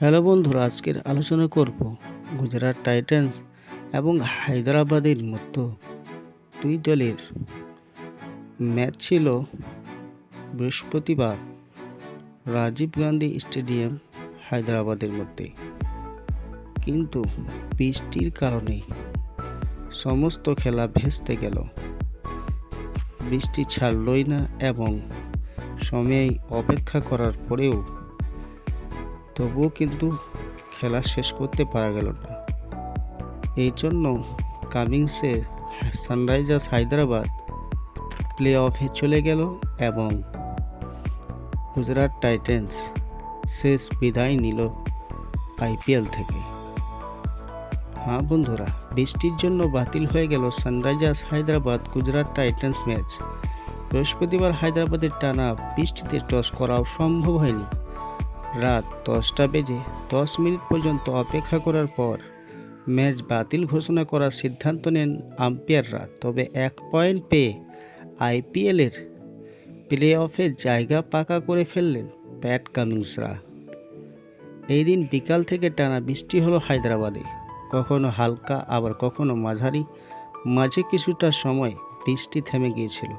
Hello বন্ধুরা, আজকের আলোচনা করব গুজরাট টাইটান্স এবং হায়দ্রাবাদের মধ্যে দুই দলের ম্যাচ ছিল বৃহস্পতিবার রাজীব গান্ধী স্টেডিয়াম হায়দ্রাবাদের মধ্যে। কিন্তু বৃষ্টির কারণে সমস্ত খেলা ভেস্তে গেল। বৃষ্টি ছাড়লই না এবং সময় অপেক্ষা করার পরেও তবুও কিন্তু খেলা শেষ করতে পারা গেল না। এই জন্য কামিংসের সানরাইজার্স হায়দ্রাবাদ প্লে অফে চলে গেল এবং গুজরাট টাইটান্স শেষ বিদায় নিল আইপিএল থেকে। হ্যাঁ বন্ধুরা, বৃষ্টির জন্য বাতিল হয়ে গেল Sunrisers Hyderabad Gujarat Titans match. বৃহস্পতিবার হায়দ্রাবাদের টানা বৃষ্টিতে টস করাও সম্ভব হয়নি। রাত 10:10 পর্যন্ত অপেক্ষা করার পর ম্যাচ বাতিল ঘোষণা করার সিদ্ধান্ত নেন আম্পায়াররা। তবে 1 পয়েন্ট পেয়ে আইপিএলের প্লে অফে জায়গা পাকা করে ফেললেন প্যাট কামিন্সরা। এই দিন বিকাল থেকে টানা বৃষ্টি হলো হায়দ্রাবাদে, কখনো হালকা আবার কখনো মাঝারি। মাঝে কিছুটা সময় বৃষ্টি থেমে গিয়েছিল।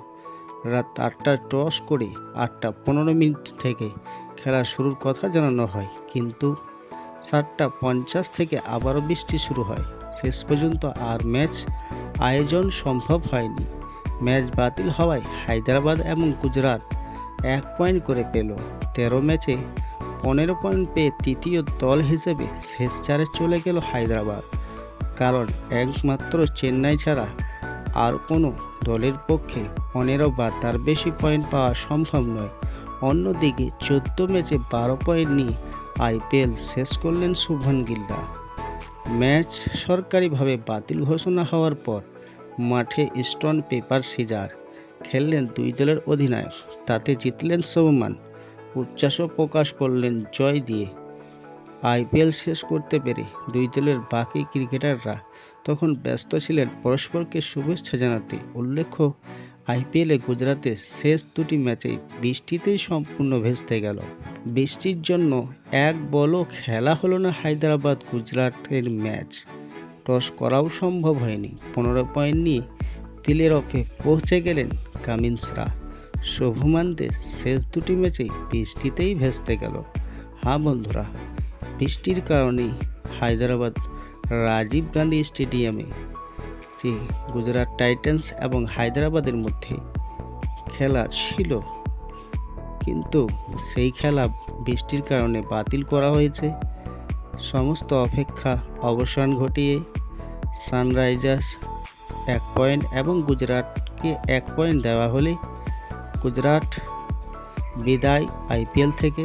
রাত 8টায় টস করে 8:15 থেকে খেলা শুরুর কথা জানানো হয়, কিন্তু 7:50 থেকে আবারও বৃষ্টি শুরু হয়। শেষ পর্যন্ত আর ম্যাচ আয়োজন সম্ভব হয়নি। ম্যাচ বাতিল হওয়ায় হায়দ্রাবাদ এবং গুজরাট 1 পয়েন্ট করে পেল। 13 ম্যাচে 15 পয়েন্ট পেয়ে তৃতীয় দল হিসেবে শেষ 4-এ চলে গেল হায়দ্রাবাদ, কারণ একমাত্র চেন্নাই ছাড়া আর কোনো দলের পক্ষে 15 বা তার বেশি পয়েন্ট পাওয়া সম্ভব নয়। অন্যদিকে 14 ম্যাচে 12 পয়েন্ট নিয়ে আইপিএল শেষ করলেন শুভমান গিলরা। ম্যাচ সরকারিভাবে বাতিল ঘোষণা হওয়ার পর মাঠে স্টোন পেপার সিজার খেললেন দুই দলের অধিনায়ক। তাতে জিতলেন শুভমান, উচ্ছ্বাসও প্রকাশ করলেন জয় দিয়ে। আইপিএল শেষ করতে পেরে দুই দলের বাকি ক্রিকেটাররা তখন ব্যস্ত ছিলেন পরস্পরকে শুভেচ্ছা জানাতে। উল্লেখ্য, আইপিএলে গুজরাতের শেষ দুটি ম্যাচেই বৃষ্টিতেই সম্পূর্ণ ভেস্তে গেল। বৃষ্টির জন্য এক বলও খেলা হলো না হায়দ্রাবাদ গুজরাটের ম্যাচ। টস করাও সম্ভব হয়নি। 15 পয়েন্ট নিয়ে প্লে অফে পৌঁছে গেলেন কামিন্সরা। শুভমানদের শেষ দুটি ম্যাচেই বৃষ্টিতেই ভেস্তে গেল। হ্যাঁ বন্ধুরা, বৃষ্টির কারণে হায়দ্রাবাদ রাজীব গান্ধী স্টেডিয়ামে যে গুজরাট টাইটান্স এবং হায়দ্রাবাদের মধ্যে খেলা ছিল, কিন্তু সেই খেলা বৃষ্টির কারণে বাতিল করা হয়েছে। সমস্ত অপেক্ষা অবসান ঘটিয়ে সানরাইজার্স 1 পয়েন্ট এবং গুজরাটকে 1 পয়েন্ট দেওয়া হলে গুজরাট বিদায় আইপিএল থেকে।